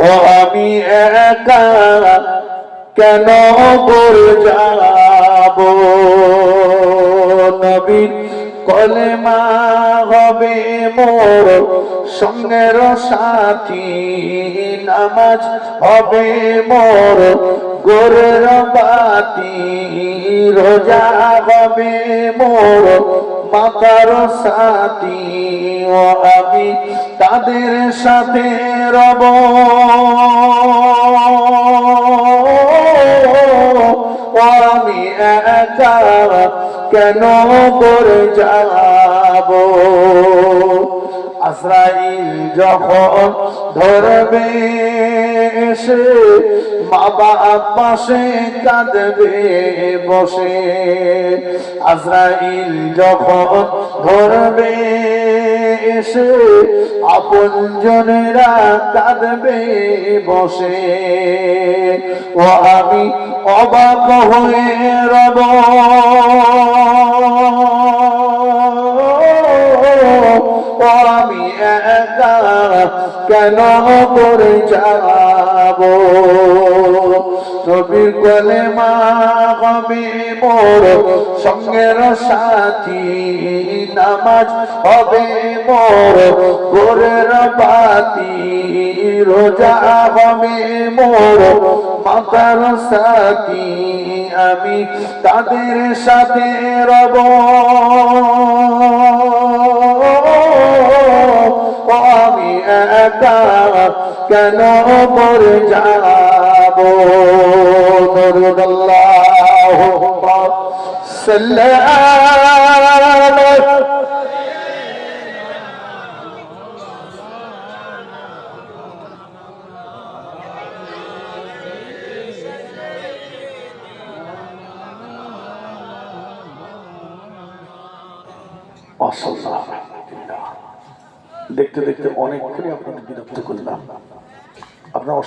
ও আমি একা কেন করে যাব নবীর কলেমা হবে মোর সঙ্গের সাথী নামাজ হবে মোর গোরের বাতি রোজা হবে মোর মাতার সাথী ও আমি তাদের সাথে রব ও আমি একা কেন করে যাব আজরাইল যখন ধরবে এসে মা বাপ পাশে কাঁদবে বসে আজরাইল যখন ধরবে এসে আপনজনেরা কাঁদবে বসে ও আমি অবাক হয়ে রব ও আমি একা কেন করে যাব নবীর কলেমা হবে মোর সঙ্গের সাথী নামাজ হবে মোর গোরের বাতি রোজা হবে মোর মাতার সাথী আমি তাদের সাথে রব আমি একা কেন করে যাব আল্লাহুম্মা সাল্লি আলা দেখতে দেখতে অনেকক্ষণই আপনাকে বিরক্ত করলাম।